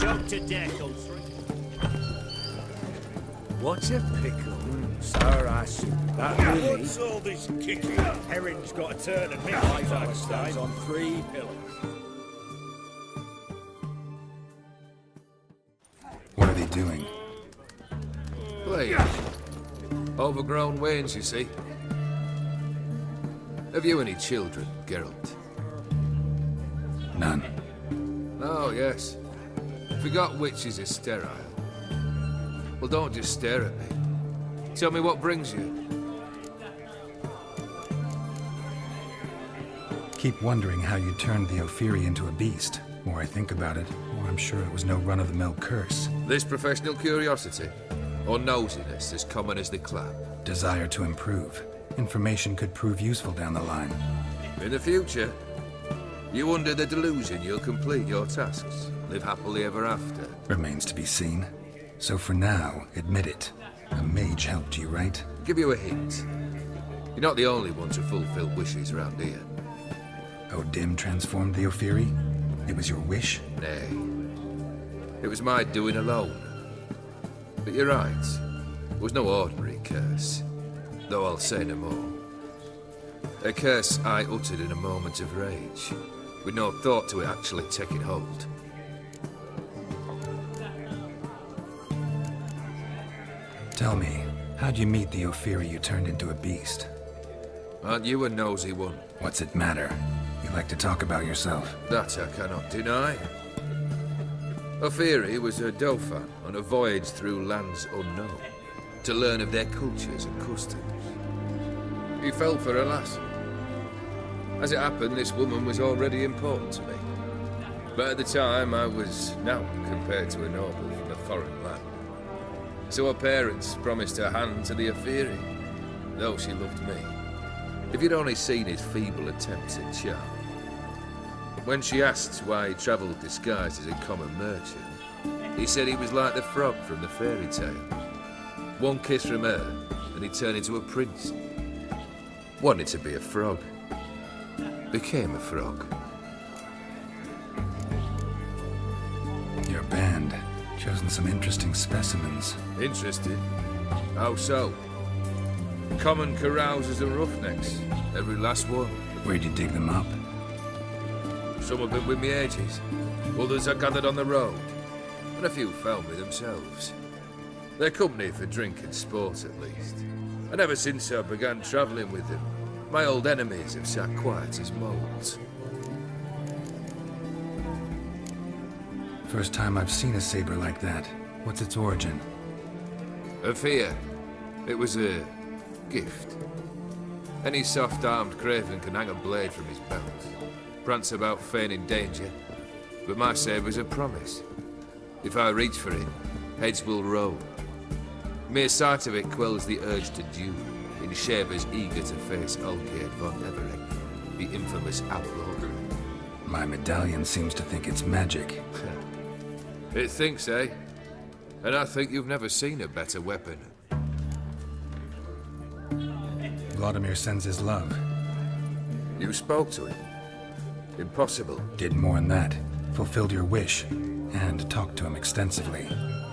choked to death, old three. What's a pickle? Sour ass. That really. What's all this kicking? Herring's got a turn and midwife That stands on 3 pillars. What are they doing? Playing. Overgrown wains, you see. Have you any children, Geralt? None. Oh, yes. Forgot witches are sterile. Well, don't just stare at me. Tell me what brings you. Keep wondering how you turned the Ophiri into a beast. The more I think about it, the more I'm sure it was no run-of-the-mill curse. This professional curiosity? Or nosiness as common as the clap? Desire to improve. Information could prove useful down the line. In the future, you under the delusion you'll complete your tasks, live happily ever after. Remains to be seen. So for now, admit it. A mage helped you, right? Give you a hint. You're not the only one to fulfill wishes around here. Odim transformed the Ophiri? It was your wish? Nay. It was my doing alone. But you're right. It was no ordinary curse. Though I'll say no more. A curse I uttered in a moment of rage, with no thought to it actually taking hold. Tell me, how'd you meet the Ophiri you turned into a beast? Aren't you a nosy one? What's it matter? You like to talk about yourself. That I cannot deny. Ophiri was a dauphin on a voyage through lands unknown, to learn of their cultures and customs. He fell for a lass. As it happened, this woman was already important to me. But at the time, I was naught compared to a noble from a foreign land. So her parents promised her hand to the Ophiri, though she loved me. If you'd only seen his feeble attempts at charm. When she asked why he travelled disguised as a common merchant, he said he was like the frog from the fairy tale. One kiss from her, and he turned into a prince. Wanted to be a frog. Became a frog. Your band. Chosen some interesting specimens. Interested? How so? Common carousers and roughnecks. Every last one. Where'd you dig them up? Some have been with me ages. Others I gathered on the road. And a few found me themselves. Their company for drink and sport, at least. And ever since I began travelling with them, my old enemies have sat quiet as moles. First time I've seen a saber like that. What's its origin? A fear. It was a gift. Any soft-armed craven can hang a blade from his belt. Prance about feigning danger. But my saber's a promise. If I reach for it, heads will roll. Mere sight of it quells the urge to duel, in shavers eager to face Olgierd von Everett, the infamous outlaw. My medallion seems to think it's magic. It thinks, eh? And I think you've never seen a better weapon. Vladimir sends his love. You spoke to him? Impossible. Did more than that. Fulfilled your wish. And talked to him extensively.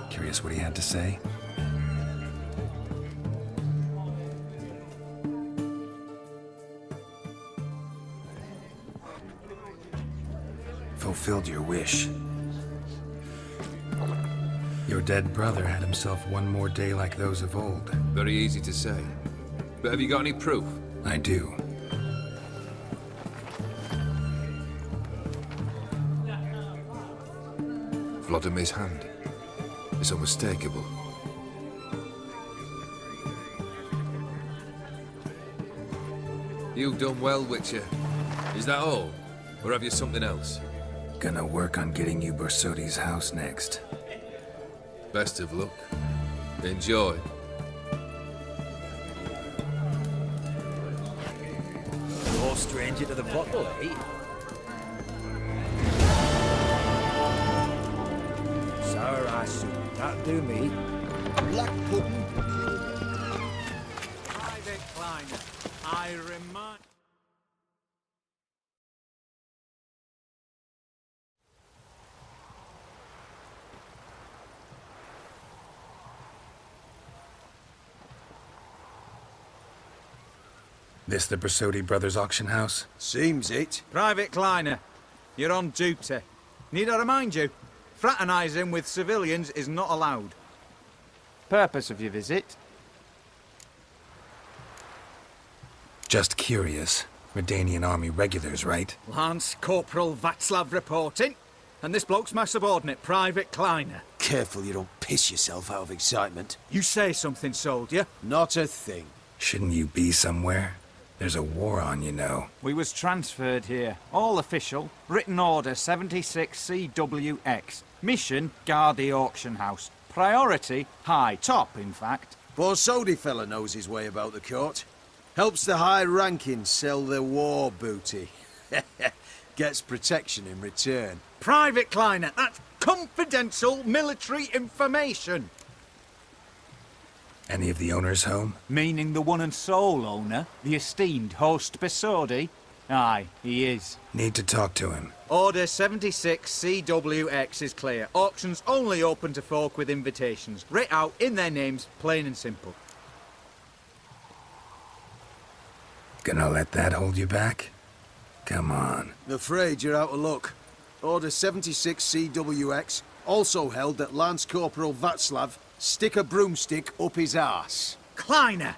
Curious what he had to say? Fulfilled your wish. Your dead brother had himself one more day like those of old. Very easy to say. But have you got any proof? I do. Vladimir's hand. It's unmistakable. You've done well, Witcher. Is that all? Or have you something else? Gonna work on getting you Borsodi's house next. Best of luck. Enjoy. No stranger to the bottle, eh? Sour ass soup. That'll do me. Black pudding. Private Kleiner, I remind... This the Bersodi Brothers auction house? Seems it. Private Kleiner, you're on duty. Need I remind you? Fraternising with civilians is not allowed. Purpose of your visit? Just curious. Redanian army regulars, right? Lance Corporal Václav reporting. And this bloke's my subordinate, Private Kleiner. Careful you don't piss yourself out of excitement. You say something, soldier. Not a thing. Shouldn't you be somewhere? There's a war on, you know. We was transferred here. All official. Written order 76 CWX. Mission, guard the auction house. Priority, high. Top, in fact. Borsodi fella knows his way about the court. Helps the high-rankings sell their war booty. Gets protection in return. Private Kleiner, that's confidential military information. Any of the owners home? Meaning the one and sole owner, the esteemed host Bersodi? Aye, he is. Need to talk to him. Order 76 CWX is clear. Auctions only open to folk with invitations. Writ out in their names, plain and simple. Gonna let that hold you back? Come on. Afraid you're out of luck. Order 76 CWX also held that Lance Corporal Václav stick a broomstick up his arse. Kleiner,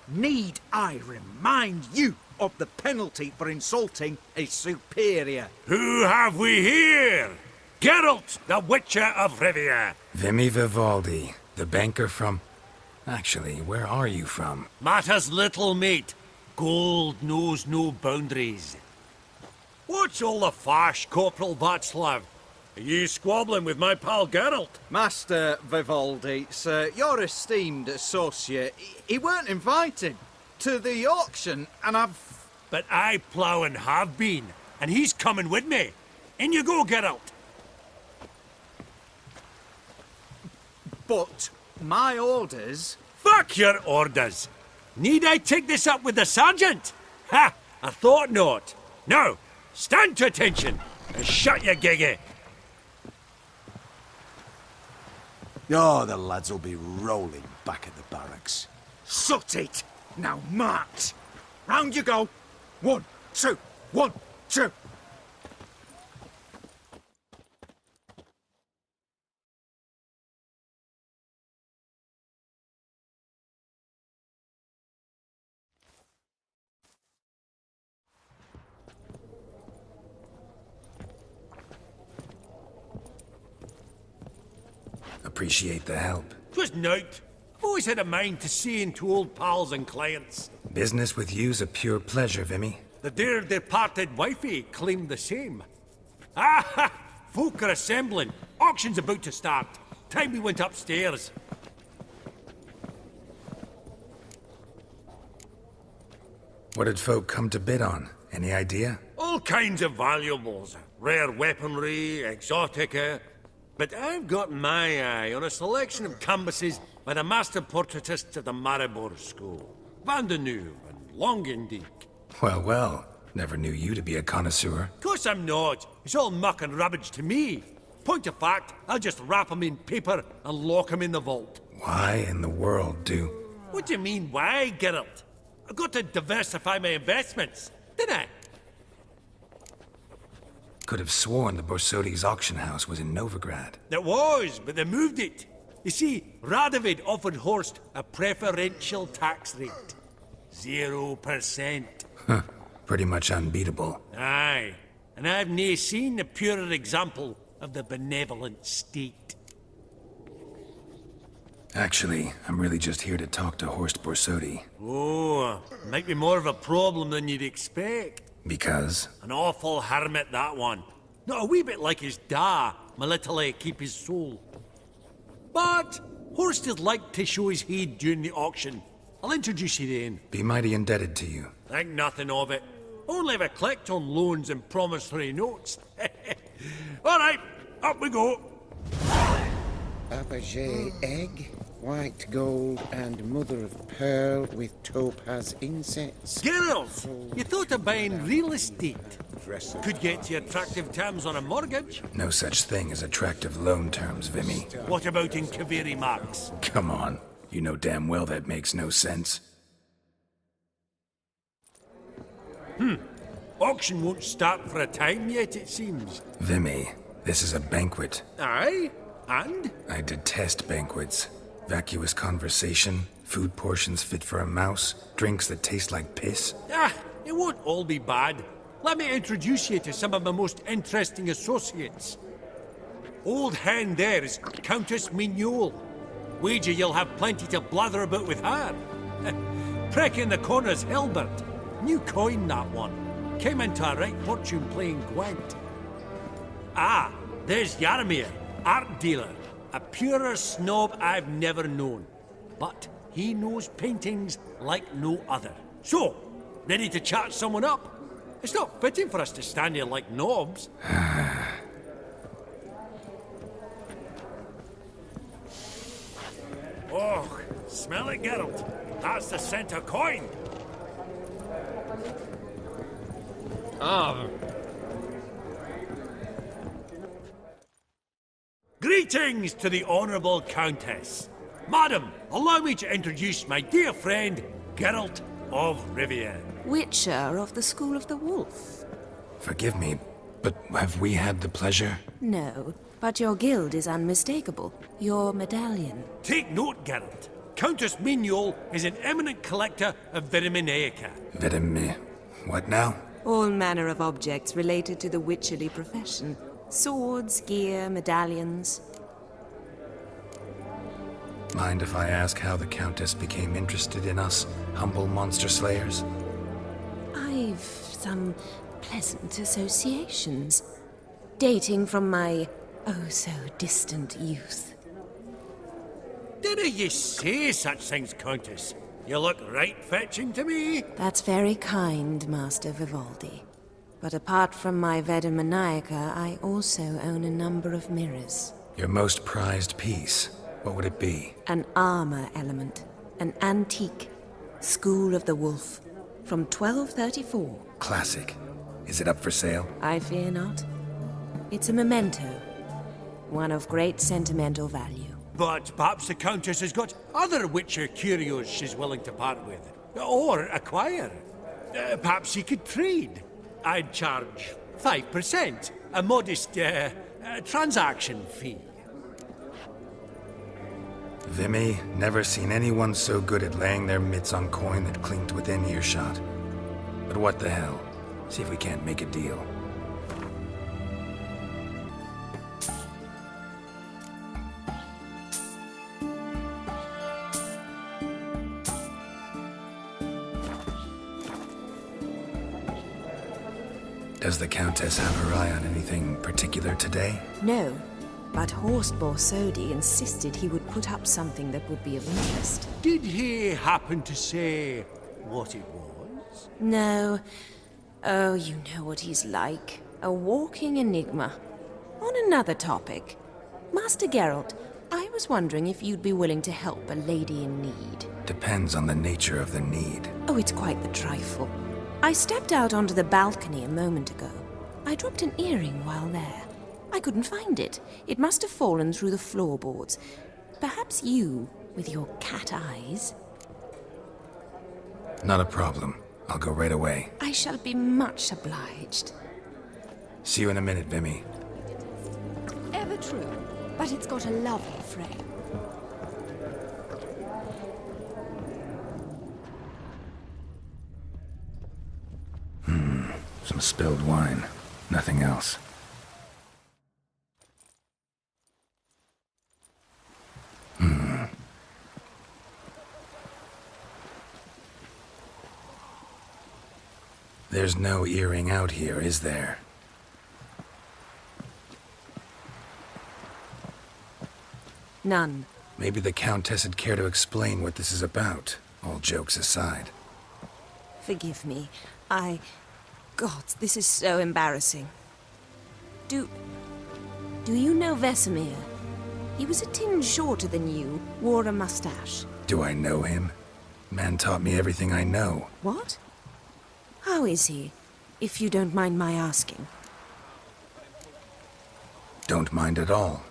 need I remind you of the penalty for insulting a superior? Who have we here? Geralt, the Witcher of Rivia. Vimy Vivaldi, the banker from... Actually, where are you from? Matters little, mate. Gold knows no boundaries. What's all the fash, Corporal Václav? Are you squabbling with my pal Geralt? Master Vivaldi, sir, your esteemed associate, he weren't invited to the auction, and I've... But I plough and have been, and he's coming with me. In you go, Geralt. But my orders... Fuck your orders. Need I take this up with the sergeant? Ha! I thought not. Now, stand to attention and shut your giggy. Oh, the lads will be rolling back at the barracks. Shut it! Now march! Round you go! 1, 2, 1, 2! Appreciate the help. 'Twas nowt. I've always had a mind to see into old pals and clients. Business with you's a pure pleasure, Vimy. The dear departed wifey claimed the same. Ah ha! Folk are assembling. Auction's about to start. Time we went upstairs. What did folk come to bid on? Any idea? All kinds of valuables. Rare weaponry, exotica. But I've got my eye on a selection of canvases by the master portraitists of the Maribor School. Van de Neuve and Longendijk. Well, well. Never knew you to be a connoisseur. Course I'm not. It's all muck and rubbish to me. Point of fact, I'll just wrap 'em in paper and lock 'em in the vault. Why in the world do... What do you mean, why, Geralt? I've got to diversify my investments, didn't I? Could have sworn the Borsodi's auction house was in Novigrad. It was, but they moved it. You see, Radovid offered Horst a preferential tax rate. 0%. Huh. Pretty much unbeatable. Aye, and I've nae seen a purer example of the benevolent state. Actually, I'm really just here to talk to Horst Borsodi. Oh, might be more of a problem than you'd expect. Because? An awful hermit, that one. Not a wee bit like his da, my little keep his soul. But Horst is like to show his heed during the auction. I'll introduce you then. Be mighty indebted to you. Think nothing of it. Only if I collect on loans and promissory notes. All right, up we go. Fabergé egg, white gold, and mother of pearl with topaz insets. Girls, you thought of buying real estate? Could get you attractive terms on a mortgage. No such thing as attractive loan terms, Vimy. What about in Kaviri marks? Come on. You know damn well that makes no sense. Auction won't start for a time yet, it seems. Vimy, this is a banquet. Aye? And? I detest banquets. Vacuous conversation, food portions fit for a mouse, drinks that taste like piss. Ah, it won't all be bad. Let me introduce you to some of my most interesting associates. Old hen there is Countess Mignole. Wager you'll have plenty to blather about with her. Prick in the corner's Hilbert. New coin, that one. Came into a right fortune playing Gwent. Ah, there's Yarmir, art dealer. A purer snob I've never known. But he knows paintings like no other. So, ready to chat someone up? It's not fitting for us to stand here like knobs. Oh, smell it, Geralt. That's the scent of coin. Ah, Greetings to the Honourable Countess. Madam, allow me to introduce my dear friend, Geralt of Rivia. Witcher of the School of the Wolf. Forgive me, but have we had the pleasure? No, but your guild is unmistakable. Your medallion. Take note, Geralt. Countess Mignole is an eminent collector of Viriminaica. Vedeme. What now? All manner of objects related to the witcherly profession. Swords, gear, medallions. Mind if I ask how the Countess became interested in us, humble monster slayers? I've some pleasant associations. Dating from my oh-so-distant youth. Dinna ye say such things, Countess? You look right fetching to me. That's very kind, Master Vivaldi. But apart from my Vedemaniaca, I also own a number of mirrors. Your most prized piece, what would it be? An armor element. An antique. School of the Wolf. From 1234. Classic. Is it up for sale? I fear not. It's a memento. One of great sentimental value. But perhaps the Countess has got other Witcher curios she's willing to part with. Or acquire. Perhaps she could trade. I'd charge 5%. A modest, transaction fee. Vimy, never seen anyone so good at laying their mitts on coin that clinked within earshot. But what the hell? See if we can't make a deal. Does the Countess have her eye on anything particular today? No, but Horst Borsodi insisted he would put up something that would be of interest. Did he happen to say what it was? No. Oh, you know what he's like. A walking enigma. On another topic. Master Geralt, I was wondering if you'd be willing to help a lady in need. Depends on the nature of the need. Oh, it's quite the trifle. I stepped out onto the balcony a moment ago. I dropped an earring while there. I couldn't find it. It must have fallen through the floorboards. Perhaps you, with your cat eyes. Not a problem. I'll go right away. I shall be much obliged. See you in a minute, Vimy. Ever true, but it's got a lovely frame. Some spilled wine. Nothing else. There's no earring out here, is there? None. Maybe the Countess would care to explain what this is about, all jokes aside. Forgive me. God, this is so embarrassing. Do you know Vesemir? He was a tinge shorter than you, wore a mustache. Do I know him? Man taught me everything I know. What? How is he, if you don't mind my asking? Don't mind at all.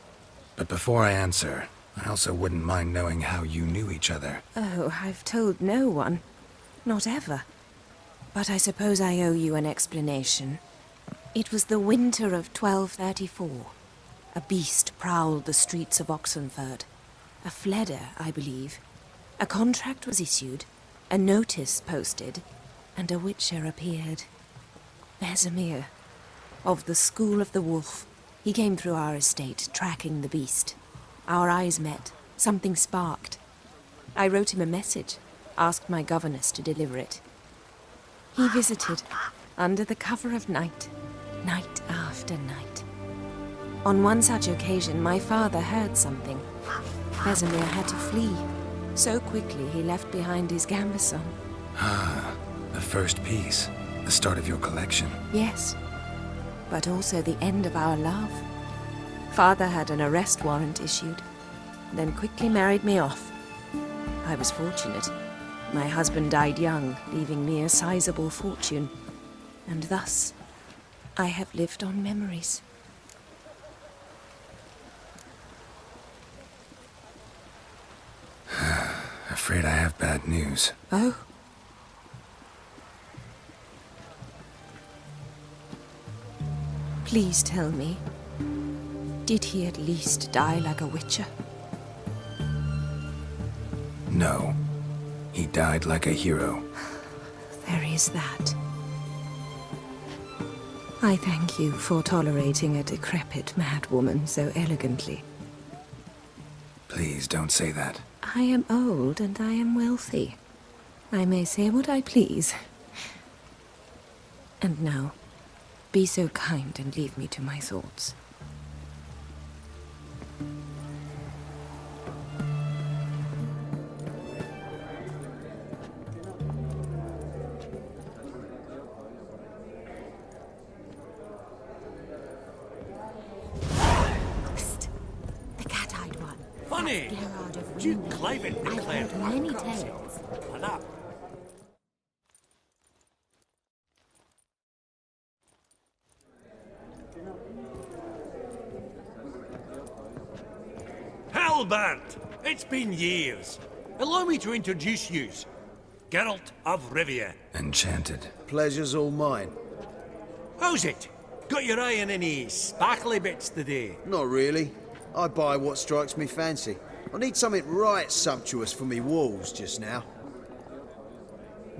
But before I answer, I also wouldn't mind knowing how you knew each other. Oh, I've told no one. Not ever. But I suppose I owe you an explanation. It was the winter of 1234. A beast prowled the streets of Oxenford. A fledder, I believe. A contract was issued, a notice posted, and a witcher appeared. Vesemir, of the School of the Wolf. He came through our estate, tracking the beast. Our eyes met. Something sparked. I wrote him a message, asked my governess to deliver it. He visited, under the cover of night, night after night. On one such occasion, my father heard something. Vesemir had to flee. So quickly he left behind his gambeson. Ah, the first piece. The start of your collection. Yes, but also the end of our love. Father had an arrest warrant issued, then quickly married me off. I was fortunate. My husband died young, leaving me a sizable fortune. And thus, I have lived on memories. Afraid I have bad news. Oh? Please tell me, did he at least die like a witcher? No. He died like a hero. There is that. I thank you for tolerating a decrepit madwoman so elegantly. Please don't say that. I am old and I am wealthy. I may say what I please. And now, be so kind and leave me to my thoughts. Funny! Duke Cliven declared many tales. And up. Halbert! It's been years. Allow me to introduce yous. Geralt of Rivia. Enchanted. Pleasure's all mine. How's it? Got your eye on any sparkly bits today? Not really. I buy what strikes me fancy. I need something right sumptuous for me walls just now.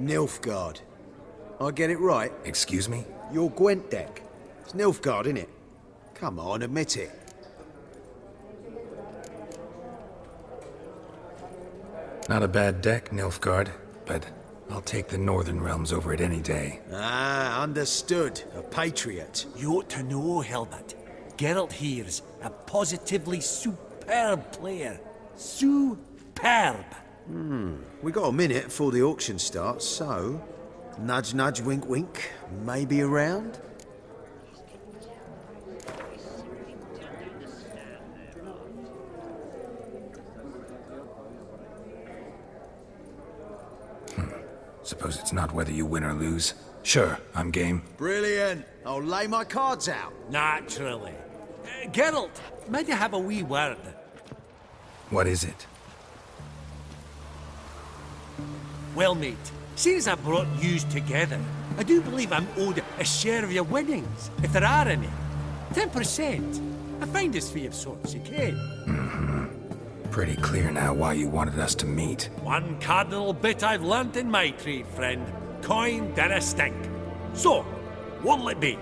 Nilfgaard. I get it right? Excuse me? Your Gwent deck. It's Nilfgaard, innit? Come on, admit it. Not a bad deck, Nilfgaard, but I'll take the Northern Realms over it any day. Ah, understood. A patriot. You ought to know, Helmut. Geralt here's a positively superb player. Superb! We got a minute before the auction starts, so... Nudge, nudge, wink, wink. Maybe around? Suppose it's not whether you win or lose. Sure, I'm game. Brilliant. I'll lay my cards out. Naturally. Geralt, might you have a wee word? What is it? Well, mate, seeing as I brought yous together, I do believe I'm owed a share of your winnings, if there are any. 10%. A finder's fee of sorts, you can. Pretty clear now why you wanted us to meet. One cardinal bit I've learnt in my trade, friend. Coin dinna stink. So, what'll it be?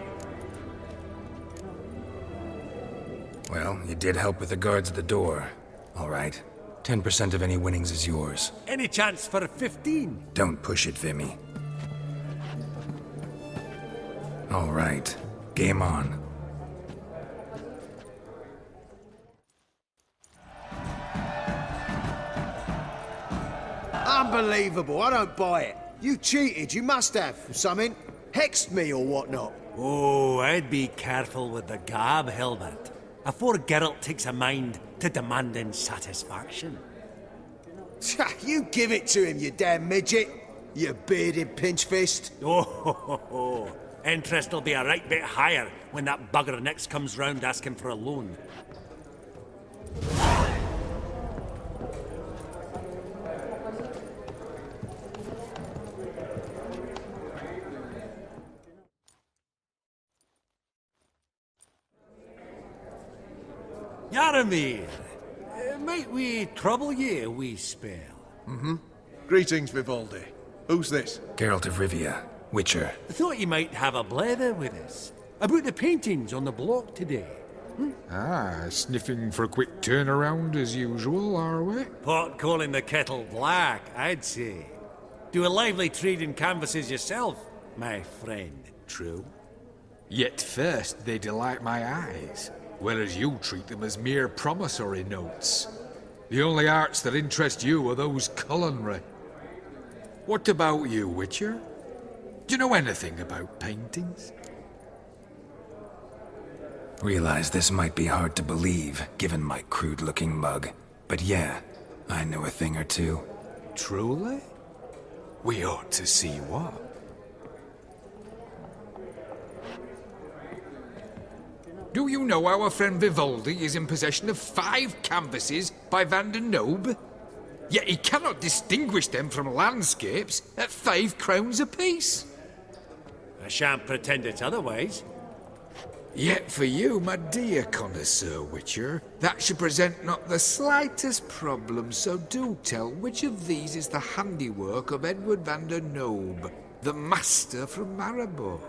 Well, you did help with the guards at the door. All right. 10% of any winnings is yours. Any chance for a 15? Don't push it, Vimy. All right. Game on. Unbelievable. I don't buy it. You cheated. You must have. Something. Hexed me or whatnot. Oh, I'd be careful with the gab, Hilbert. Afore Geralt takes a mind to demanding satisfaction. You give it to him, you damn midget. You bearded pinchfist. Oh, interest will be a right bit higher when that bugger next comes round asking for a loan. Daramir, might we trouble ye a wee spell? Greetings, Vivaldi. Who's this? Geralt of Rivia, Witcher. I thought you might have a blether with us. About the paintings on the block today. Ah, sniffing for a quick turnaround as usual, are we? Pot calling the kettle black, I'd say. Do a lively trade in canvases yourself, my friend. True. Yet first they delight my eyes, whereas you treat them as mere promissory notes. The only arts that interest you are those culinary. What about you, Witcher? Do you know anything about paintings? Realize this might be hard to believe, given my crude-looking mug. But yeah, I know a thing or two. Truly? We ought to see what. Do you know our friend Vivaldi is in possession of 5 canvases by Van der Nobe? Yet he cannot distinguish them from landscapes at 5 crowns apiece. I shan't pretend it's otherwise. Yet for you, my dear connoisseur Witcher, that should present not the slightest problem, so do tell which of these is the handiwork of Edward van der Nobe, the master from Maribor.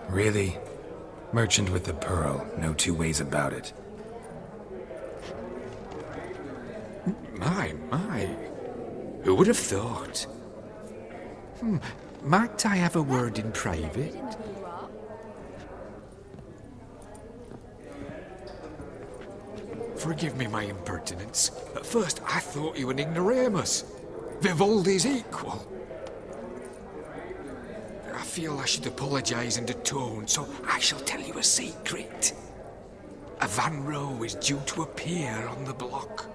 Really? Merchant with the pearl, no two ways about it. My. Who would have thought? Might I have a word in private? Forgive me my impertinence. At first I thought you an ignoramus. Vivaldi's equal. I feel I should apologize and atone, so I shall tell you a secret. A Van Row is due to appear on the block.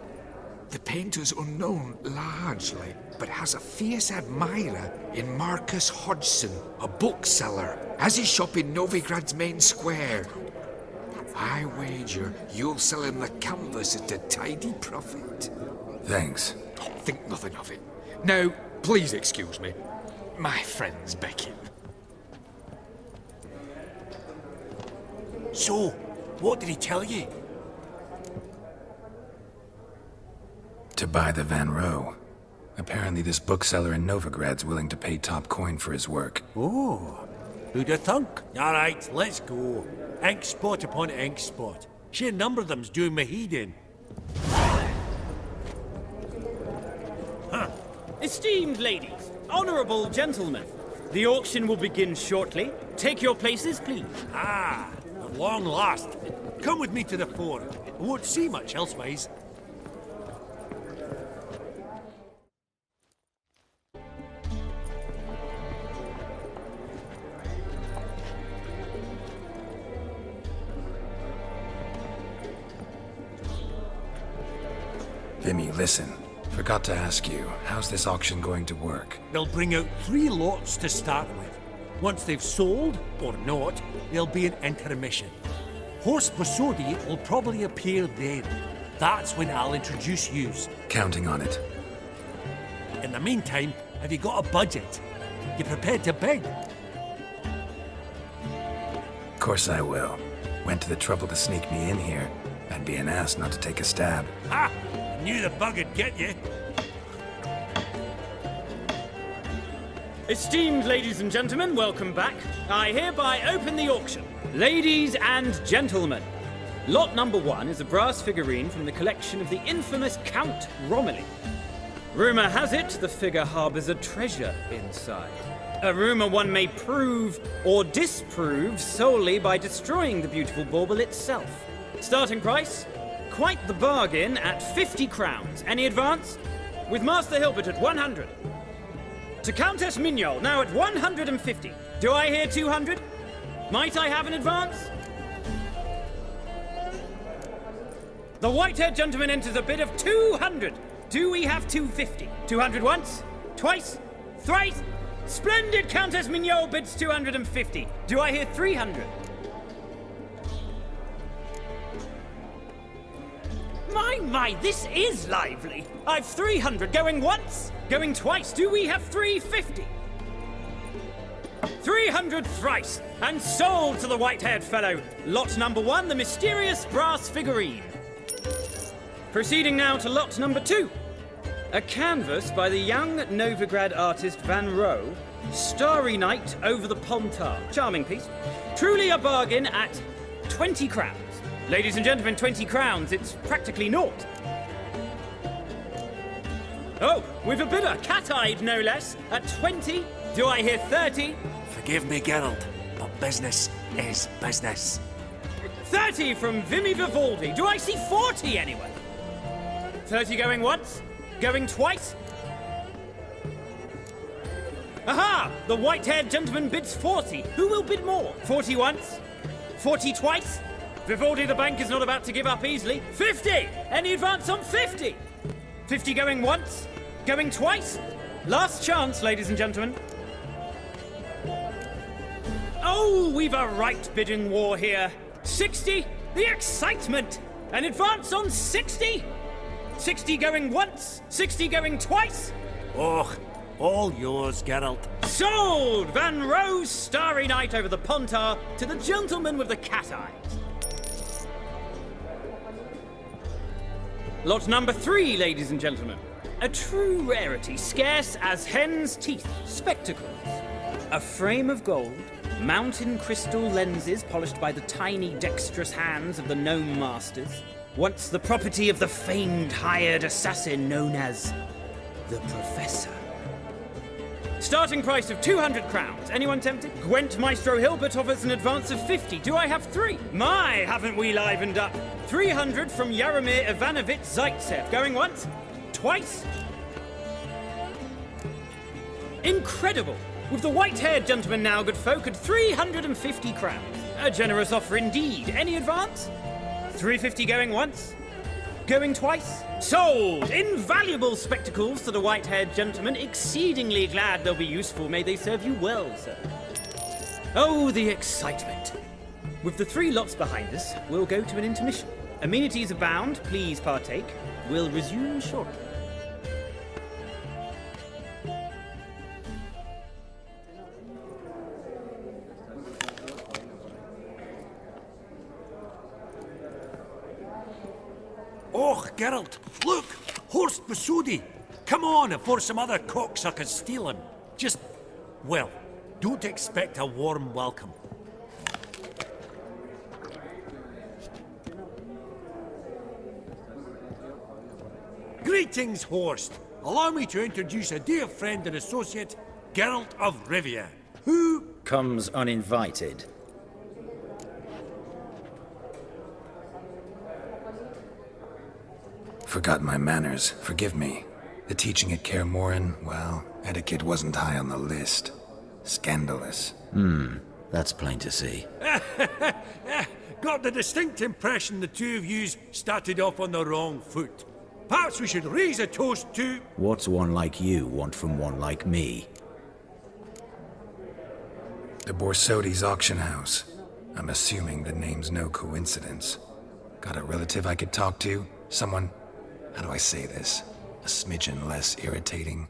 The painter's unknown, largely, but has a fierce admirer in Marcus Hodgson, a bookseller, has his shop in Novigrad's main square. I wager you'll sell him the canvas at a tidy profit. Thanks. Think nothing of it. Now, please excuse me. My friend's becking. So, what did he tell you? To buy the Van Row. Apparently this bookseller in Novigrad's willing to pay top coin for his work. Oh, who'd have thunk? All right, let's go. Ink spot upon ink spot. Sheer number of them's doing me heed in. Esteemed ladies, honourable gentlemen, the auction will begin shortly. Take your places, please. Ah, at long last. Come with me to the fore. I won't see much elsewise. Vimy, listen. Forgot to ask you, how's this auction going to work? They'll bring out 3 lots to start with. Once they've sold, or not, there'll be an intermission. Horse Bosodi will probably appear then. That's when I'll introduce yous. Counting on it. In the meantime, have you got a budget? You prepared to bid? Of course I will. Went to the trouble to sneak me in here. I'd be an ass not to take a stab. Ha! I knew the bug'd get you. Esteemed ladies and gentlemen, welcome back. I hereby open the auction. Ladies and gentlemen, lot number 1 is a brass figurine from the collection of the infamous Count Romilly. Rumour has it the figure harbours a treasure inside. A rumour one may prove or disprove solely by destroying the beautiful bauble itself. Starting price? Quite the bargain at 50 crowns. Any advance? With Master Hilbert at 100. To Countess Mignol, now at 150. Do I hear 200? Might I have an advance? The white-haired gentleman enters a bid of 200. Do we have 250? 200 once? Twice? Thrice? Splendid! Countess Mignol bids 250. Do I hear 300? My, this is lively. I've 300 going once, going twice. Do we have 350? 300 thrice, and sold to the white-haired fellow. Lot number 1, the mysterious brass figurine. Proceeding now to lot number 2. A canvas by the young Novigrad artist Van Rohe, Starry Night over the Pontar. Charming piece. Truly a bargain at 20 crowns. Ladies and gentlemen, 20 crowns, it's practically naught. Oh, we've a bidder, cat-eyed no less, at 20. Do I hear 30? Forgive me, Geralt, but business is business. 30 from Vimy Vivaldi. Do I see 40 anywhere? 30 going once? Going twice? Aha! The white-haired gentleman bids 40. Who will bid more? 40 once? 40 twice? Vivaldi the bank is not about to give up easily. 50! Any advance on 50? 50 going once? Going twice? Last chance, ladies and gentlemen. Oh, we've a right bidding war here. 60? The excitement! An advance on 60? 60 going once? 60 going twice? Oh, all yours, Geralt. Sold! Van Rohe's Starry Night over the Pontar to the gentleman with the cat eyes. Lot number 3, ladies and gentlemen. A true rarity, scarce as hen's teeth. Spectacles. A frame of gold, mountain crystal lenses polished by the tiny, dexterous hands of the gnome masters. Once the property of the famed hired assassin known as the Professor. Starting price of 200 crowns. Anyone tempted? Gwent Maestro Hilbert offers an advance of 50. Do I have 3? My, haven't we livened up? 300 from Yaromir Ivanovich Zaitsev. Going once? Twice? Incredible! With the white-haired gentleman now, good folk, at 350 crowns. A generous offer indeed. Any advance? 350 going once? Going twice? Sold! Invaluable spectacles to the white-haired gentleman. Exceedingly glad they'll be useful. May they serve you well, sir. Oh, the excitement. With the 3 lots behind us, we'll go to an intermission. Amenities abound. Please partake. We'll resume shortly. Oh, Geralt, look! Horst Besudi! Come on before some other cocksuckers steal him. Just, well, don't expect a warm welcome. Greetings, Horst. Allow me to introduce a dear friend and associate, Geralt of Rivia, who comes uninvited. Forgot my manners. Forgive me. The teaching at Kaer Morhen, well, etiquette wasn't high on the list. Scandalous. That's plain to see. got the distinct impression the two of yous started off on the wrong foot. Perhaps we should raise a toast to... What's one like you want from one like me? The Borsodi's auction house. I'm assuming the name's no coincidence. Got a relative I could talk to? Someone... how do I say this? A smidgen less irritating.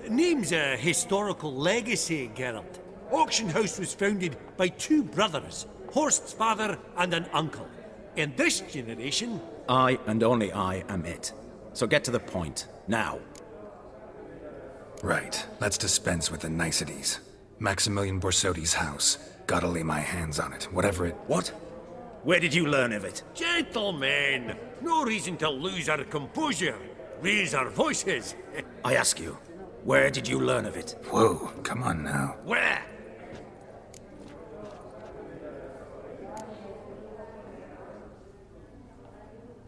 Name's a historical legacy, Geralt. Auction house was founded by two brothers, Horst's father and an uncle. In this generation... I and only I am it. So get to the point, now. Right, let's dispense with the niceties. Maximilian Borsodi's house. Gotta lay my hands on it, whatever it... What? Where did you learn of it? Gentlemen, no reason to lose our composure. Raise our voices. I ask you, where did you learn of it? Whoa, come on now. Where?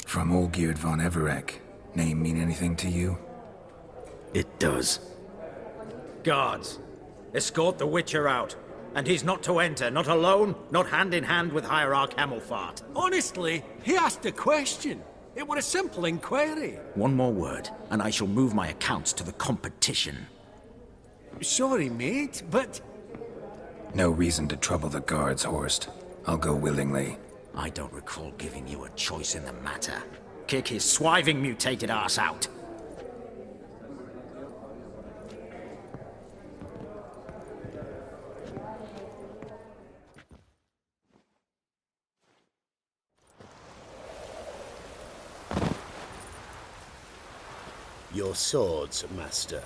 From Olgierd von Everec. Name mean anything to you? It does. Guards, escort the Witcher out. And he's not to enter, not alone, not hand in hand with Hierarch Hamelfart. Honestly, he asked a question. It was a simple inquiry. One more word, and I shall move my accounts to the competition. Sorry, mate, but... No reason to trouble the guards, Horst. I'll go willingly. I don't recall giving you a choice in the matter. Kick his swiving mutated ass out. Your swords, Master.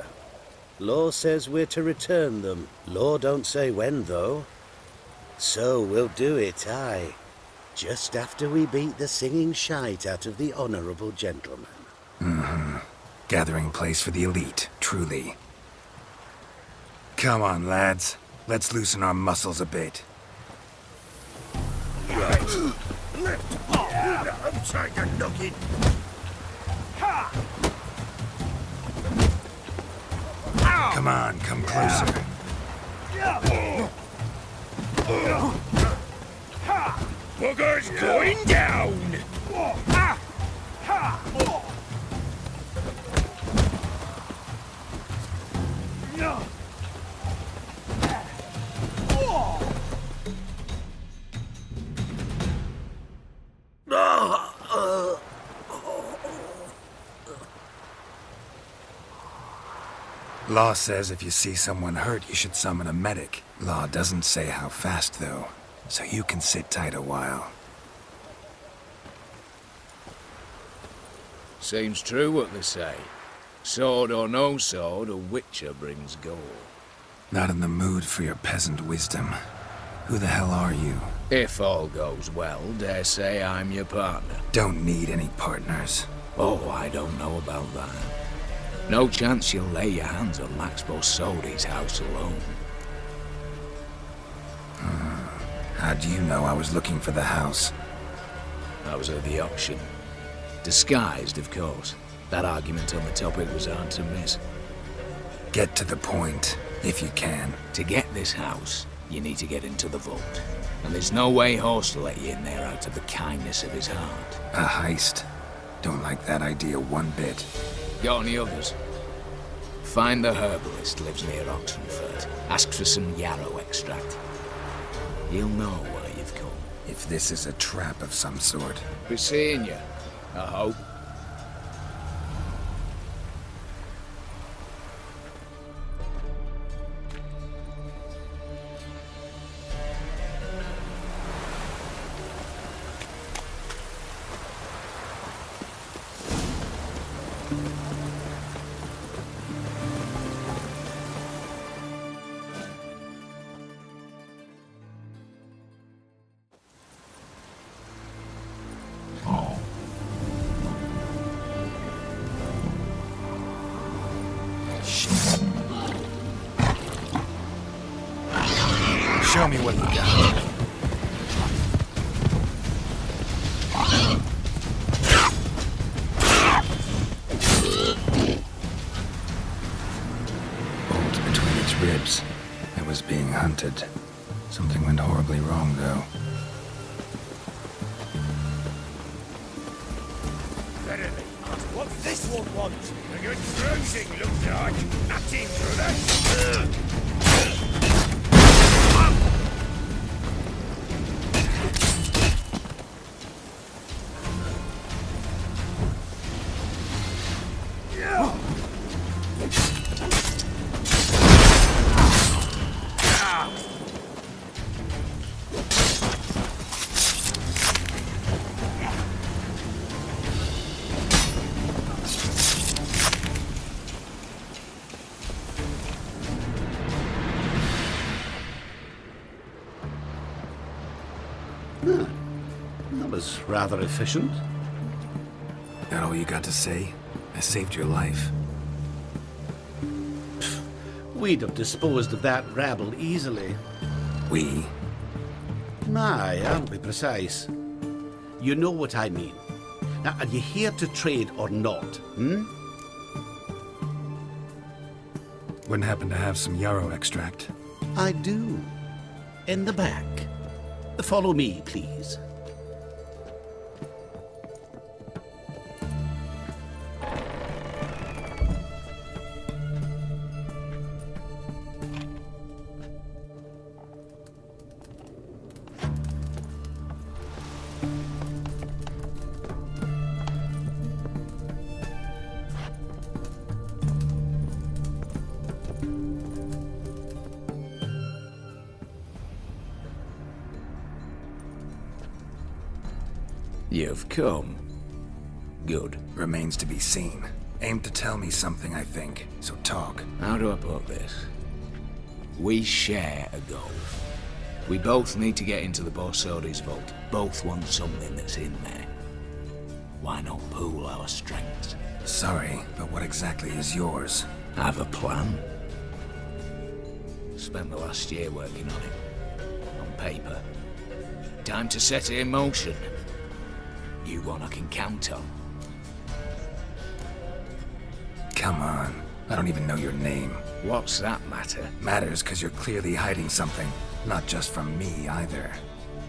Law says we're to return them. Law don't say when, though. So we'll do it, aye. Just after we beat the singing shite out of the honourable gentleman. Mm-hmm. Gathering place for the elite, truly. Come on, lads. Let's loosen our muscles a bit. Right. Lift off upside the nugget. Come on, come closer. Booger's going down! Law says if you see someone hurt, you should summon a medic. Law doesn't say how fast, though, so you can sit tight a while. Seems true what they say. Sword or no sword, a witcher brings gold. Not in the mood for your peasant wisdom. Who the hell are you? If all goes well, dare say I'm your partner. Don't need any partners. Oh, I don't know about that. No chance you'll lay your hands on Max Bosodi's house alone. How do you know I was looking for the house? I was at the auction. Disguised, of course. That argument on the topic was hard to miss. Get to the point, if you can. To get this house, you need to get into the vault. And there's no way Horst will let you in there out of the kindness of his heart. A heist? Don't like that idea one bit. Got any others? Find the herbalist lives near Oxenfurt. Ask for some yarrow extract. He'll know why you've come. If this is a trap of some sort. Be seeing you, I hope. Show me what you got. Bolt between its ribs. It was being hunted. Something went horribly wrong, though. Verily, what's this one want? A good bruising, looks like. Nothing through that. That was rather efficient. That all you got to say? I saved your life. We'd have disposed of that rabble easily. We? Aye, aren't we precise? You know what I mean. Now, are you here to trade or not, Wouldn't happen to have some yarrow extract. I do. In the back. Follow me, please. You've come. Good. Remains to be seen. Aim to tell me something, I think. So talk. How do I put this? We share a goal. We both need to get into the Borsodi's vault. Both want something that's in there. Why not pool our strengths? Sorry, but what exactly is yours? I have a plan. Spent the last year working on it. On paper. Time to set it in motion. You one I can count on. Come on. I don't even know your name. What's that matter? Matters because you're clearly hiding something. Not just from me, either.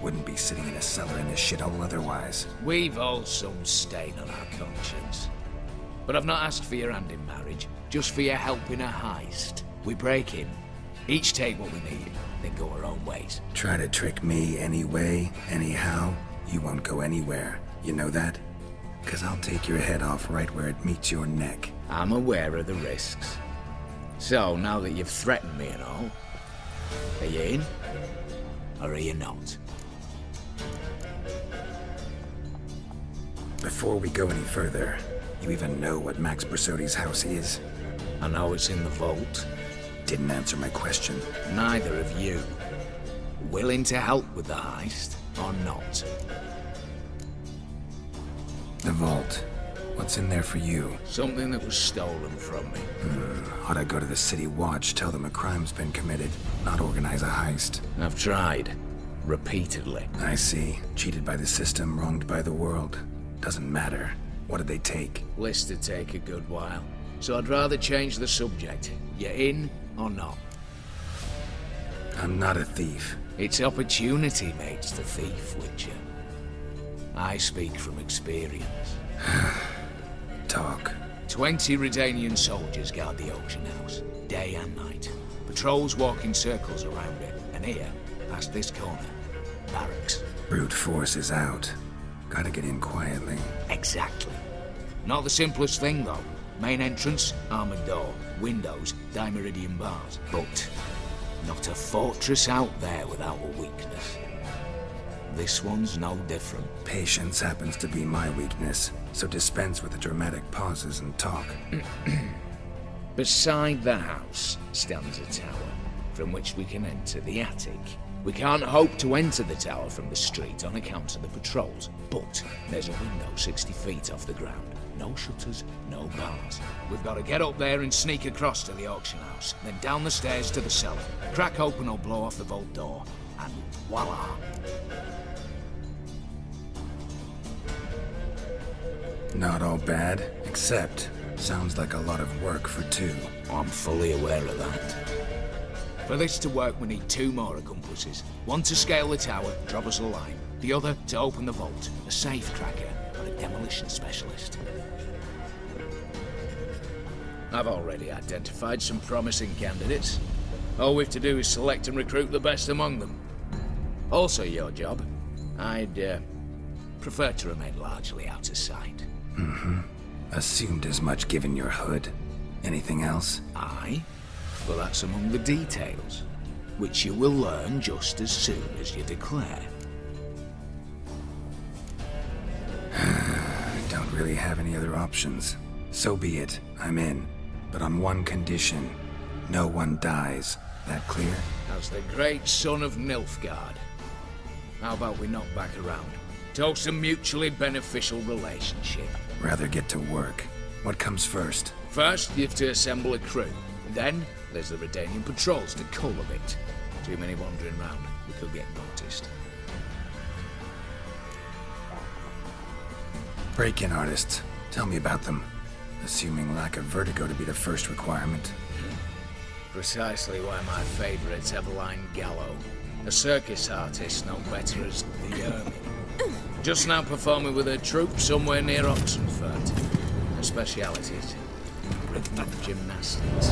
Wouldn't be sitting in a cellar in this shithole otherwise. We've all some stain on our conscience. But I've not asked for your hand in marriage, just for your help in a heist. We break in, each take what we need, then go our own ways. Try to trick me anyway, anyhow, you won't go anywhere. You know that? 'Cause I'll take your head off right where it meets your neck. I'm aware of the risks. So, now that you've threatened me and all, are you in? Or are you not? Before we go any further, you even know what Max Borsodi's house is? I know it's in the vault. Didn't answer my question. Neither of you. Willing to help with the heist, or not? The vault. What's in there for you? Something that was stolen from me. Ought I go to the City Watch, tell them a crime's been committed, not organize a heist? I've tried. Repeatedly. I see. Cheated by the system, wronged by the world. Doesn't matter. What did they take? List to take a good while. So I'd rather change the subject. You in or not? I'm not a thief. It's opportunity makes the thief, Witcher. I speak from experience. Talk. 20 Redanian soldiers guard the auction house, day and night. Patrols walk in circles around it, and here, past this corner, barracks. Brute force is out. Gotta get in quietly. Exactly. Not the simplest thing, though. Main entrance, armored door, windows, dimeridian bars. But not a fortress out there without a weakness. This one's no different. Patience happens to be my weakness, so dispense with the dramatic pauses and talk. Beside the house stands a tower, from which we can enter the attic. We can't hope to enter the tower from the street on account of the patrols, but there's a window 60 feet off the ground. No shutters, no bars. We've got to get up there and sneak across to the auction house, then down the stairs to the cellar, crack open or blow off the vault door, and voila! Not all bad, except sounds like a lot of work for two. I'm fully aware of that. For this to work, we need 2 more accomplices. One to scale the tower, drop us a line. The other to open the vault, a safe cracker, and a demolition specialist. I've already identified some promising candidates. All we have to do is select and recruit the best among them. Also your job. I'd prefer to remain largely out of sight. Assumed as much given your hood. Anything else? Aye. Well, that's among the details, which you will learn just as soon as you declare. Don't really have any other options. So be it. I'm in. But on one condition. No one dies. That clear? As the great son of Nilfgaard. How about we knock back around? Toast a mutually beneficial relationship. Rather get to work. What comes first? First, you have to assemble a crew. Then, there's the Redanian patrols to cull a bit. Too many wandering round. We could get noticed. Break-in artists. Tell me about them. Assuming lack of vertigo to be the first requirement. Precisely why my favourite's Eveline Gallo. A circus artist known better as the Ermine. Just now performing with her troupe somewhere near Oxenfurt. Her speciality is rhythmic gymnastics.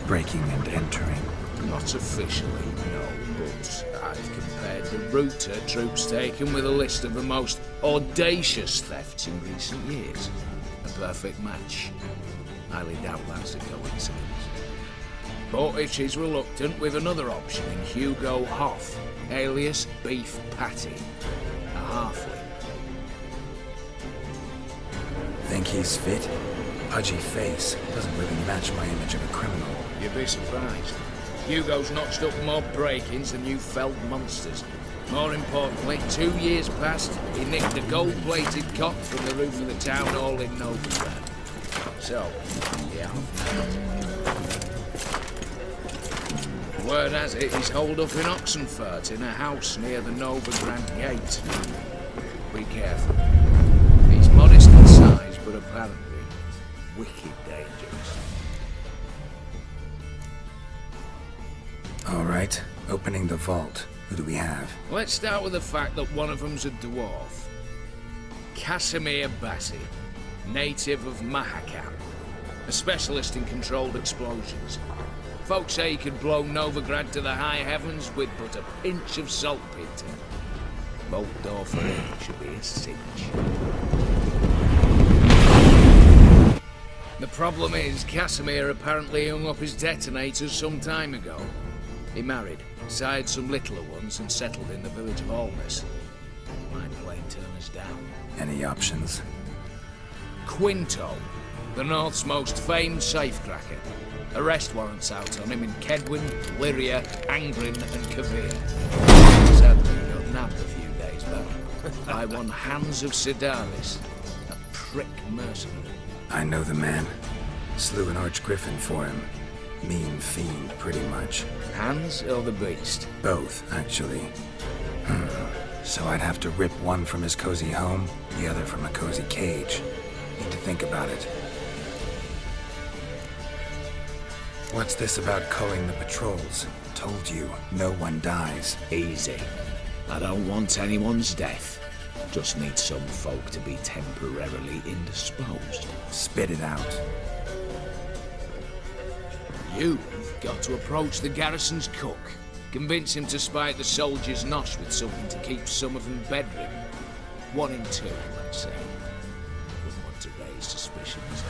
Breaking and entering. Not officially, no, but I've compared the route her troops taken with a list of the most audacious thefts in recent years. A perfect match. Highly doubt that's a coincidence. But if she's reluctant with another option in Hugo Hoff, alias Beef Patty, a halfling. Think he's fit? Pudgy face doesn't really match my image of a criminal. You'd be surprised. Hugo's notched up more break-ins than you felled monsters. More importantly, 2 years past, he nicked a gold-plated cot from the roof of the town hall in Novigrad. So, yeah. Word has it, he's holed up in Oxenfurt in a house near the Novigrad gate. Be careful. He's modest in size, but apparently wicked dangerous. All right, opening the vault. Who do we have? Let's start with the fact that one of them's a dwarf. Casimir Bassi, native of Mahakam, a specialist in controlled explosions. Folks say he could blow Novigrad to the high heavens with but a pinch of saltpeter. Bolt door for him should be a cinch. The problem is, Casimir apparently hung up his detonators some time ago. He married, sired some littler ones, and settled in the village of Alness. Might plain turn us down. Any options? Quinto, the North's most famed safecracker. Arrest warrants out on him in Kedwin, Lyria, Angrin, and Kavir. Sadly, he got nabbed a few days back by one Hans of Sedaris, a prick mercenary. I know the man. Slew an archgriffin for him. Mean fiend, pretty much. Hans or the beast? Both, actually. So I'd have to rip one from his cozy home, the other from a cozy cage. Need to think about it. What's this about culling the patrols? Told you, no one dies. Easy. I don't want anyone's death. Just need some folk to be temporarily indisposed. Spit it out. You've got to approach the garrison's cook. Convince him to spike the soldiers' nosh with something to keep some of them bedridden. 1 in 2, let's say. Wouldn't want to raise suspicions.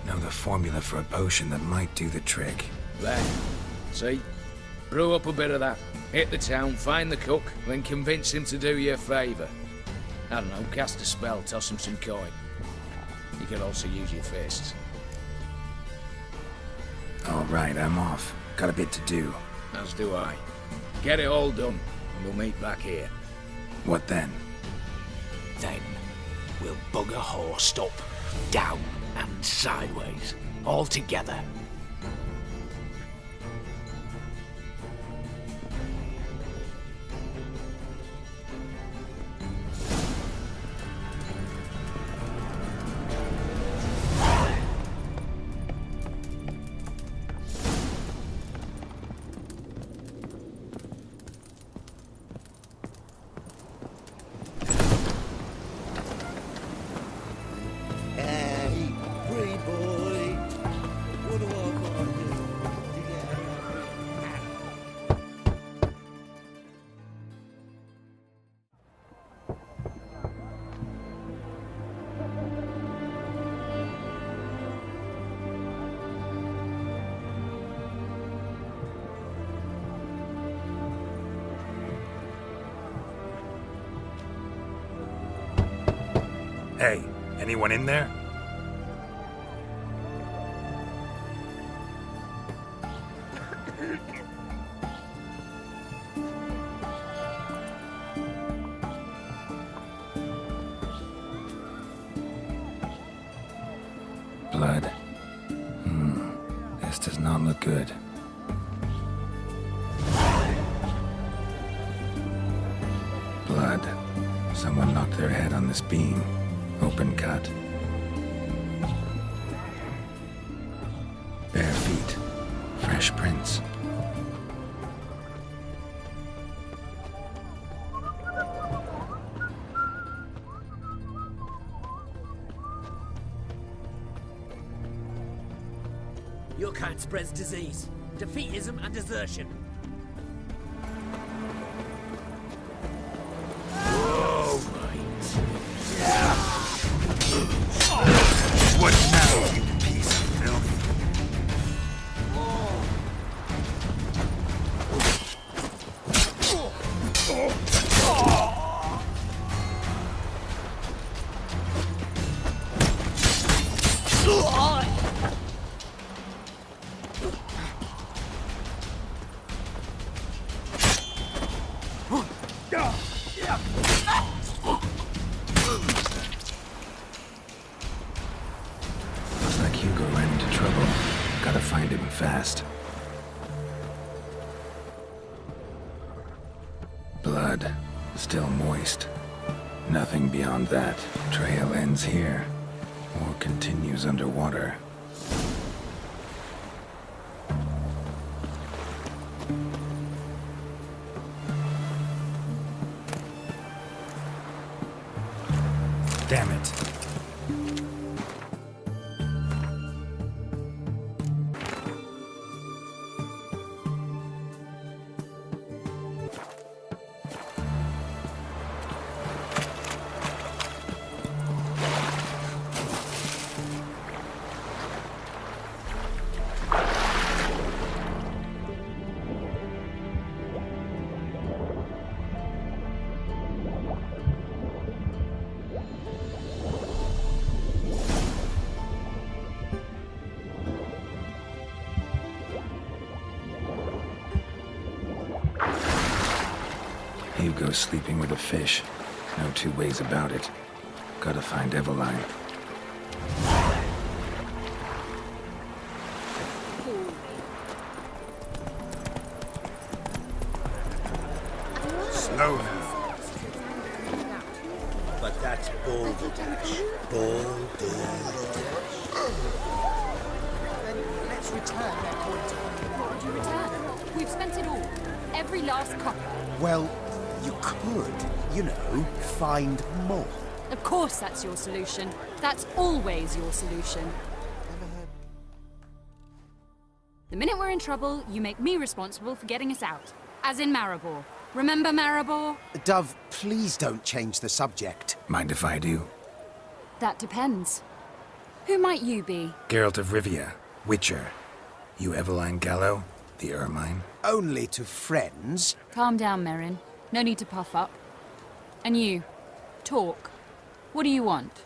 Know the formula for a potion that might do the trick. There. See? Brew up a bit of that. Hit the town, find the cook, then convince him to do you a favour. I don't know, cast a spell, toss him some coin. You could also use your fists. All right, I'm off. Got a bit to do. As do I. Get it all done, and we'll meet back here. What then? Then, we'll bugger horsed up, down and sideways, all together. Hey, anyone in there? Blood. This does not look good. Blood. Someone knocked their head on this beam. Open cut. Bare feet. Fresh prints. Your kind spreads disease, defeatism, and desertion. What now, you piece of filth? Looks like Hugo ran into trouble. Gotta find him fast. Blood. Still moist. Nothing beyond that. Trail ends here. Or continues underwater. Damn it. Hugo's sleeping with a fish. No two ways about it. Gotta find Eveline. Slow now. But that's balderdash. Balderdash. Let's return their coin to them. What would you return? We've spent it all. Every last copper. Well, you could, you know, find more. Of course that's your solution. That's always your solution. The minute we're in trouble, you make me responsible for getting us out. As in Maribor. Remember Maribor? Dove, please don't change the subject. Mind if I do? That depends. Who might you be? Geralt of Rivia, Witcher. You Eveline Gallo, the Ermine? Only to friends. Calm down, Merrin. No need to puff up. And you, talk. What do you want?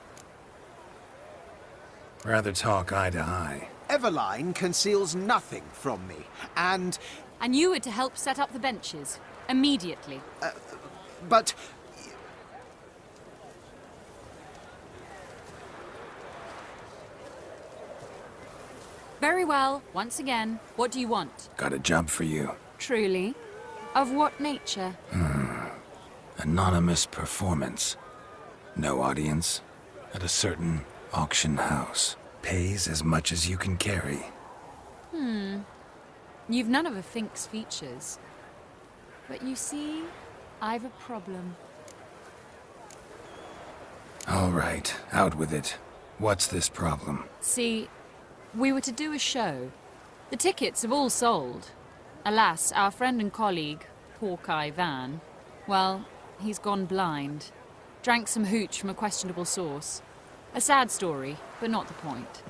Rather talk eye to eye. Eveline conceals nothing from me, and... And you were to help set up the benches. Immediately. But... Very well. Once again, what do you want? Got a job for you. Truly? Of what nature? Anonymous performance. No audience. At a certain auction house. Pays as much as you can carry. You've none of a Fink's features. But you see, I've a problem. All right, out with it. What's this problem? See, we were to do a show. The tickets have all sold. Alas, our friend and colleague, Hawkeye Van, well, he's gone blind. Drank some hooch from a questionable source. A sad story, but not the point.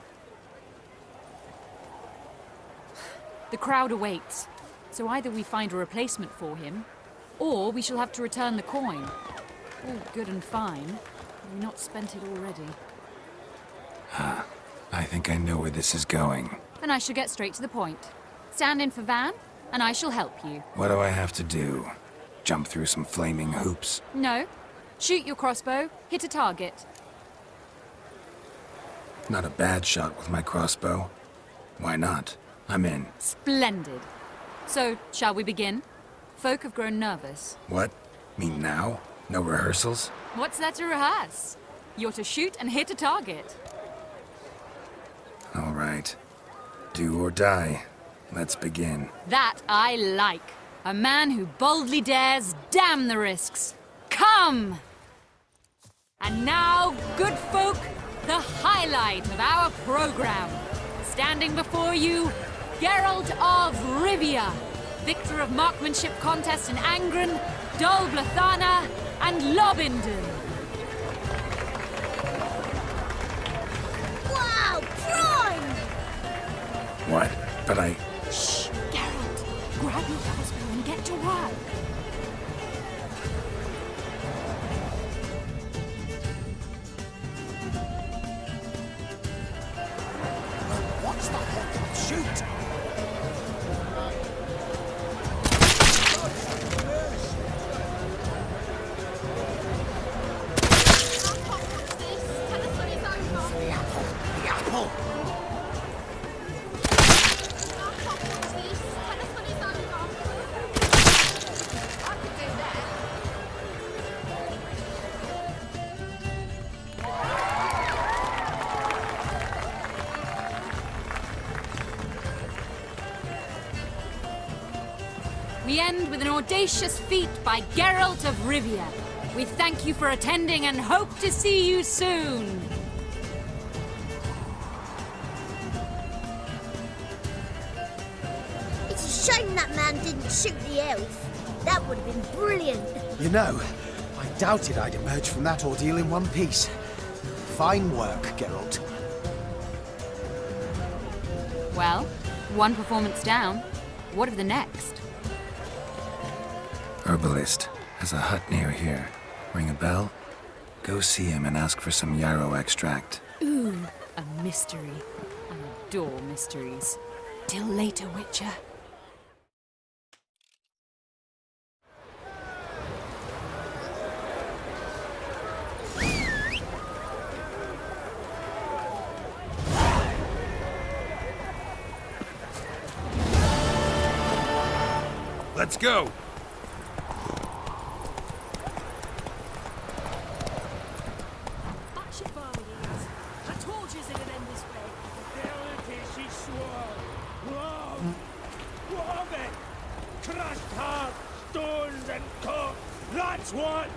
The crowd awaits, so either we find a replacement for him, or we shall have to return the coin. All good and fine. Have we not spent it already? I think I know where this is going. Then I shall get straight to the point. Stand in for Van, and I shall help you. What do I have to do? Jump through some flaming hoops? No. Shoot your crossbow, hit a target. Not a bad shot with my crossbow. Why not? I'm in. Splendid. So, shall we begin? Folk have grown nervous. What? Me now? No rehearsals? What's there to rehearse? You're to shoot and hit a target. All right. Do or die. Let's begin. That I like. A man who boldly dares, damn the risks. Come! And now, good folk, the highlight of our program. Standing before you, Geralt of Rivia, victor of marksmanship contest in Angren, Dol Blathana, and Lobindon. Wow, prime! What? But I... Shh, Geralt. Grab your crossbow and get to work. we end with an audacious feat by Geralt of Rivia. We thank you for attending and hope to see you soon. It's a shame that man didn't shoot the elf. That would have been brilliant. You know, I doubted I'd emerge from that ordeal in one piece. Fine work, Geralt. Well, one performance down. What of the next? Herbalist has a hut near here. Ring a bell? Go see him and ask for some yarrow extract. Ooh, a mystery. I adore mysteries. Till later, Witcher. Let's go! I told you it'd end this way. Fidelity, she swore. Love. Love it. Crushed heart, stones and coke. That's what.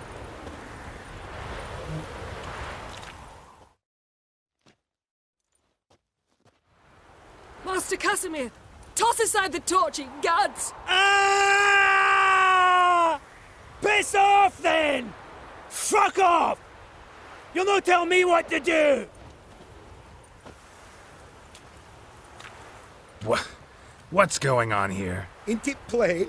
Master Casimir, toss aside the torching gods. Ah! Piss off then! Fuck off! You'll not tell me what to do! What's going on here? Ain't it plain?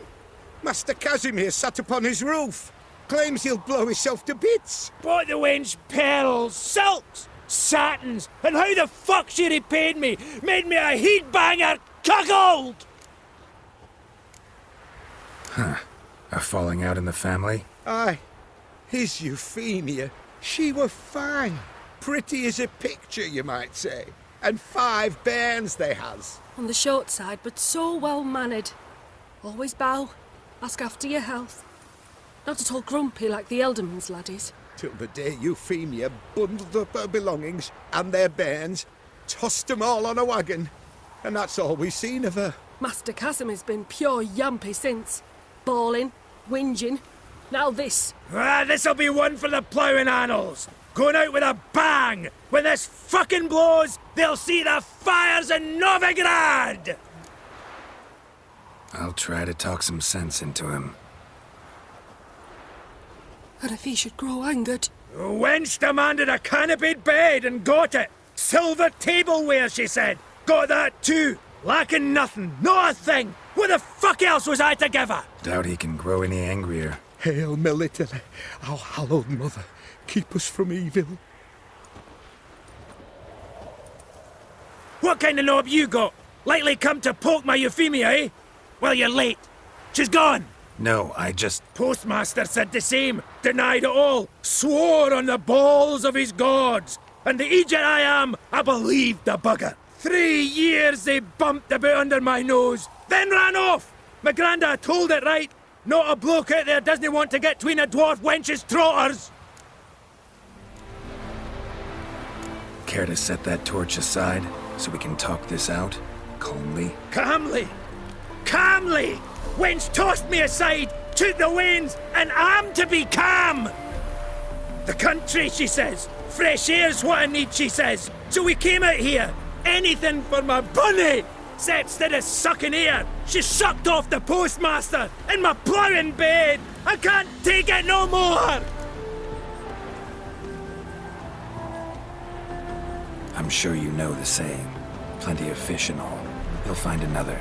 Master Casimir sat upon his roof. Claims he'll blow himself to bits. Bought the wench pearls, silks, satins, and how the fuck she repaid me? Made me a heat-banger cuckold! Huh. A falling out in the family? Aye. His Euphemia. She were fine. Pretty as a picture, you might say. And 5 bairns they has. On the short side, but so well-mannered. Always bow, ask after your health. Not at all grumpy like the Elderman's laddies. Till the day Euphemia bundled up her belongings and their bairns, tossed 'em all on a wagon. And that's all we've seen of her. Master Casimir's been pure yampy since. Bawling, whinging, now this. Ah, this'll be one for the ploughing annals! Going out with a bang! When this fucking blows, they'll see the fires in Novigrad! I'll try to talk some sense into him. And if he should grow angered? The wench demanded a canopied bed and got it. Silver tableware, she said. Got that too. Lacking nothing, not a thing. What the fuck else was I to give her? Doubt he can grow any angrier. Hail Military, our hallowed mother, keep us from evil. What kind of knob you got? Likely come to poke my Euphemia, eh? Well, you're late. She's gone. No, I just... Postmaster said the same. Denied it all. Swore on the balls of his gods. And the Egypt I am, I believed the bugger. 3 years they bumped about under my nose, then ran off. My granda told it right. Not a bloke out there doesn't want to get between a dwarf wench's trotters. Care to set that torch aside so we can talk this out? Calmly? Calmly! Calmly! Wench tossed me aside, took the reins, and I'm to be calm! The country, she says. Fresh air's what I need, she says. So we came out here. Anything for my bunny! Except instead of sucking air, she sucked off the postmaster in my ploughing bed! I can't take it no more! I'm sure you know the saying. Plenty of fish and all. You'll find another.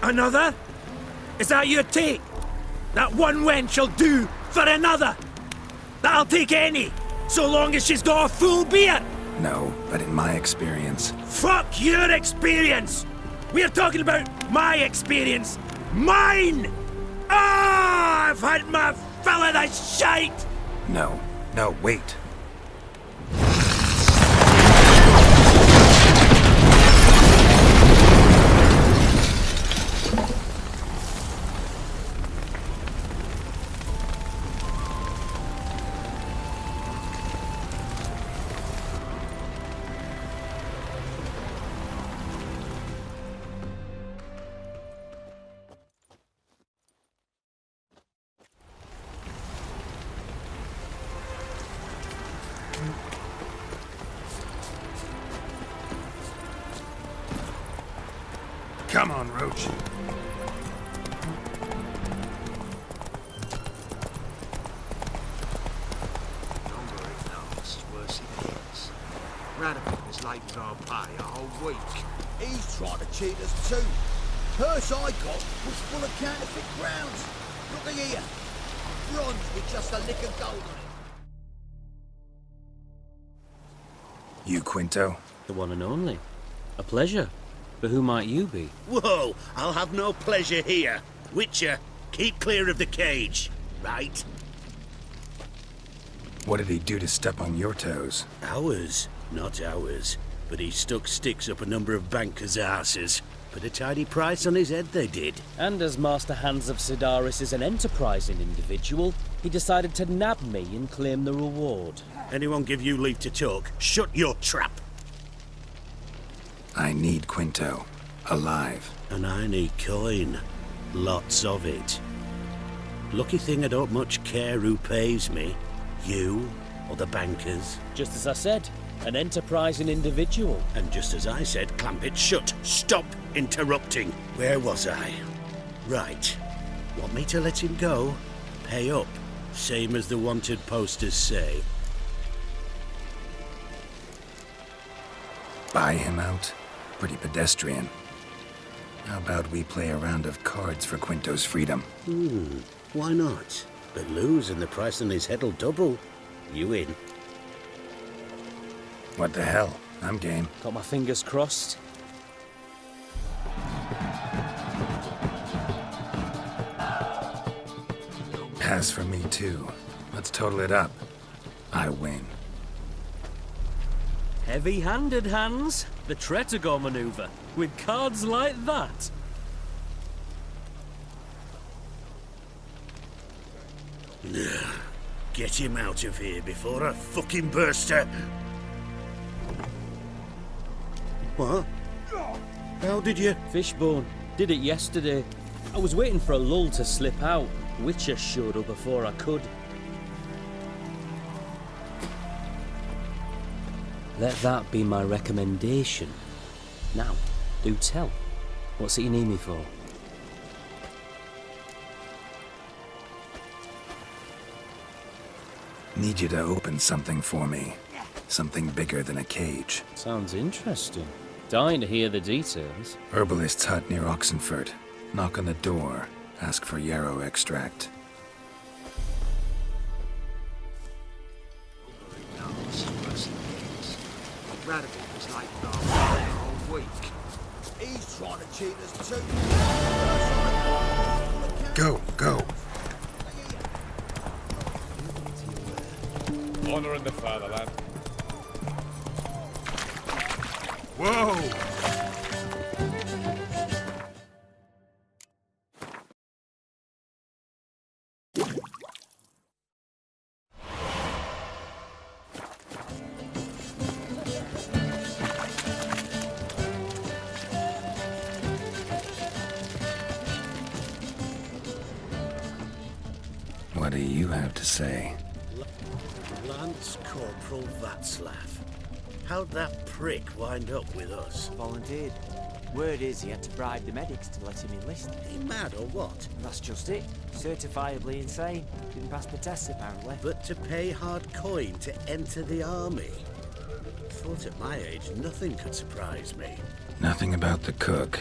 Another? Is that your take? That one wench'll do for another? That'll take any, so long as she's got a full beard! No, but in my experience... Fuck your experience! We're talking about my experience! Mine! Ah! I've had my fill of this shite! No, wait. Come on, Roach. Radical is late with our pay a whole week. He's trying to cheat us too. Purse I got was full of counterfeit crowns. Look here. Bronze with just a lick of gold on it. You Quinto? The one and only. A pleasure. But who might you be? Whoa! I'll have no pleasure here. Witcher, keep clear of the cage. Right? What did he do to step on your toes? Ours? Not ours. But he stuck sticks up a number of bankers' arses. Put a tidy price on his head, they did. And as Master Hans of Sidaris is an enterprising individual, he decided to nab me and claim the reward. Anyone give you leave to talk? Shut your trap! I need Quinto. Alive. And I need coin. Lots of it. Lucky thing I don't much care who pays me. You or the bankers. Just as I said, an enterprising individual. And just as I said, clamp it shut. Stop interrupting. Where was I? Right. Want me to let him go? Pay up. Same as the wanted posters say. Buy him out? Pretty pedestrian. How about we play a round of cards for Quinto's freedom? Why not? But lose and the price on his head'll double. You in? What the hell? I'm game. Got my fingers crossed. Pass for me too. Let's total it up. I win. Heavy-handed, Hans. The Tretogor maneuver. With cards like that. Get him out of here before I fucking burst her. What? How did you? Fishbone. Did it yesterday. I was waiting for a lull to slip out. Witcher showed up before I could. Let that be my recommendation. Now, do tell. What's it you need me for? Need you to open something for me. Something bigger than a cage. Sounds interesting. Dying to hear the details. Herbalist's hut near Oxenford. Knock on the door. Ask for yarrow extract. Radical is late with our pay a whole week. He's trying to cheat us too. Go, go. Honor in the fatherland. Whoa! What do you have to say? Lance Corporal Václav. How'd that prick wind up with us? Volunteered. Word is he had to bribe the medics to let him enlist. He mad or what? That's just it. Certifiably insane. Didn't pass the test, apparently. But to pay hard coin to enter the army? Thought at my age nothing could surprise me. Nothing about the cook.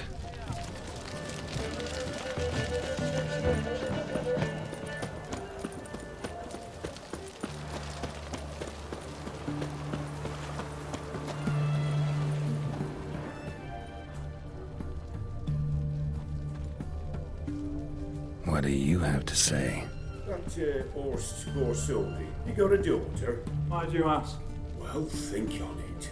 What do you have to say? That Horst Gorsodi, you got a daughter? Why do you ask? Well, think on it.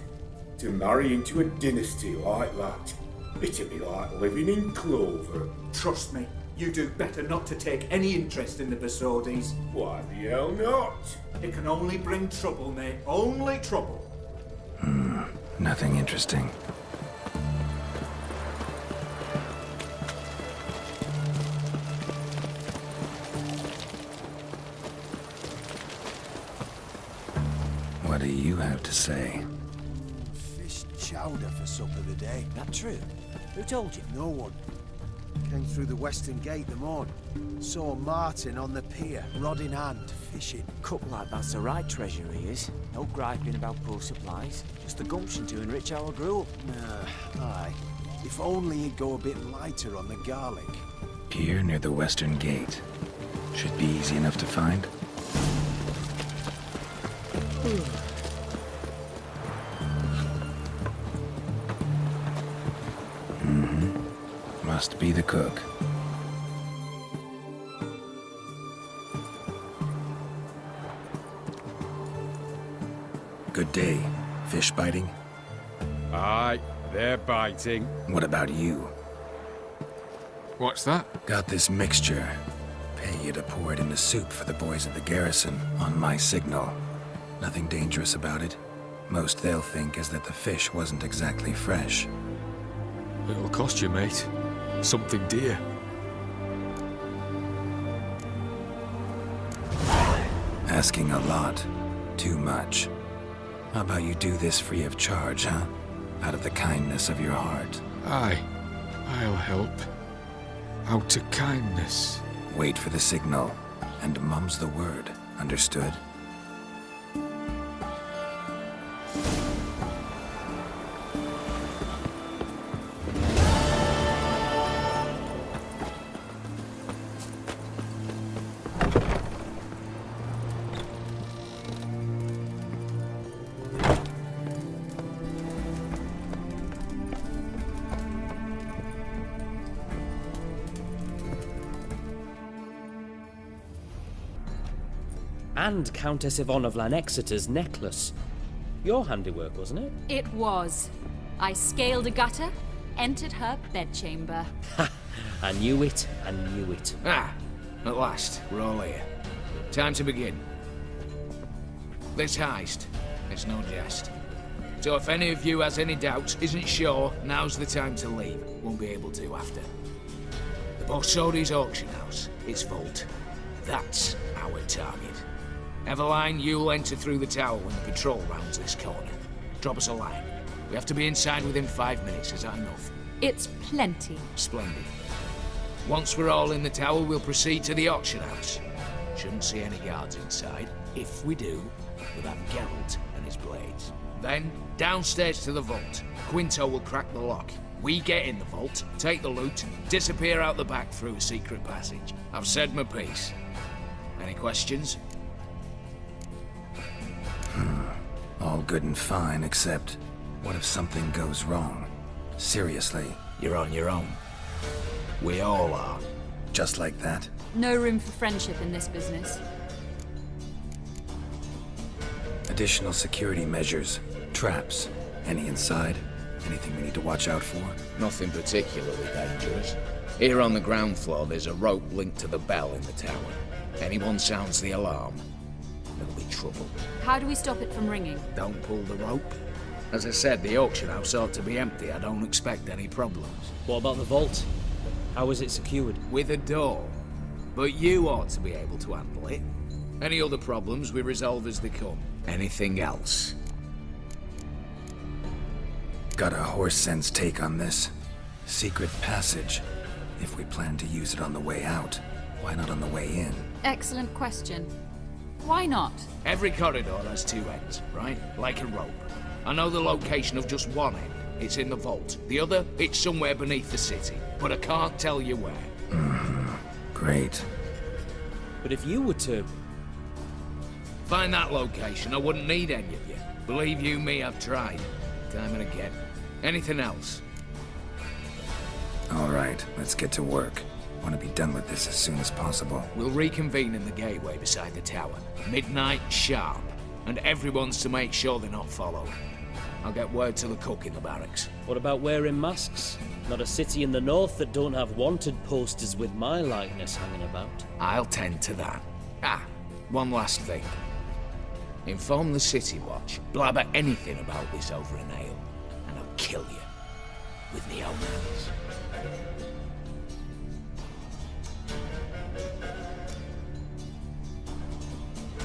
To marry into a dynasty like that, it'd be like living in clover. Trust me, you do better not to take any interest in the Besodis. Why the hell not? It can only bring trouble, mate. Only trouble. Nothing interesting. What do you have to say? Fish chowder for supper today. That true? Who told you? No one. Came through the western gate the morn. Saw Martin on the pier, rod in hand, fishing. Cook lad, that's the right treasure he is. No griping about poor supplies. Just the gumption to enrich our gruel. Aye. If only he'd go a bit lighter on the garlic. Pier near the western gate. Should be easy enough to find. Must be the cook. Good day. Fish biting? Aye, they're biting. What about you? What's that? Got this mixture. Pay you to pour it into soup for the boys at the garrison, on my signal. Nothing dangerous about it. Most they'll think is that the fish wasn't exactly fresh. It'll cost you, mate. Something dear. Asking a lot. Too much. How about you do this free of charge, huh? Out of the kindness of your heart. Aye, I'll help. Out of kindness. Wait for the signal, and mum's the word. Understood? And Countess Yvonne of Lanexeter's necklace. Your handiwork, wasn't it? It was. I scaled a gutter, entered her bedchamber. Ha! I knew it, I knew it. Ah, at last, we're all here. Time to begin. This heist, it's no jest. So if any of you has any doubts, isn't sure, now's the time to leave. Won't be able to after. The Borsodi's auction house, its vault. That's our target. Eveline, you'll enter through the tower when the patrol rounds this corner. Drop us a line. We have to be inside within 5 minutes, is that enough? It's plenty. Splendid. Once we're all in the tower, we'll proceed to the auction house. Shouldn't see any guards inside. If we do, we'll have Geralt and his blades. Then, downstairs to the vault. Quinto will crack the lock. We get in the vault, take the loot, disappear out the back through a secret passage. I've said my piece. Any questions? All good and fine, except what if something goes wrong? Seriously. You're on your own. We all are. Just like that? No room for friendship in this business. Additional security measures. Traps. Any inside? Anything we need to watch out for? Nothing particularly dangerous. Here on the ground floor, there's a rope linked to the bell in the tower. Anyone sounds the alarm, there'll be trouble. How do we stop it from ringing? Don't pull the rope. As I said, the auction house ought to be empty. I don't expect any problems. What about the vault? How is it secured? With a door. But you ought to be able to handle it. Any other problems we resolve as they come. Anything else? Got a horse sense take on this. Secret passage. If we plan to use it on the way out, why not on the way in? Excellent question. Why not? Every corridor has two ends, right? Like a rope. I know the location of just one end. It's in the vault. The other, it's somewhere beneath the city. But I can't tell you where. Great. But if you were to... find that location, I wouldn't need any of you. Believe you me, I've tried. Time and again. Anything else? All right, let's get to work. Want to be done with this as soon as possible. We'll reconvene in the gateway beside the tower. Midnight sharp. And everyone's to make sure they're not followed. I'll get word to the cook in the barracks. What about wearing masks? Not a city in the north that don't have wanted posters with my likeness hanging about. I'll tend to that. Ah, one last thing. Inform the City Watch. Blabber anything about this over an ale, and I'll kill you. With my own hands.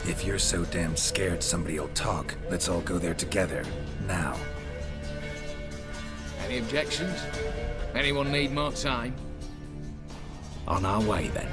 If you're so damn scared somebody'll talk, let's all go there together. Now. Any objections? Anyone need more time? On our way, then.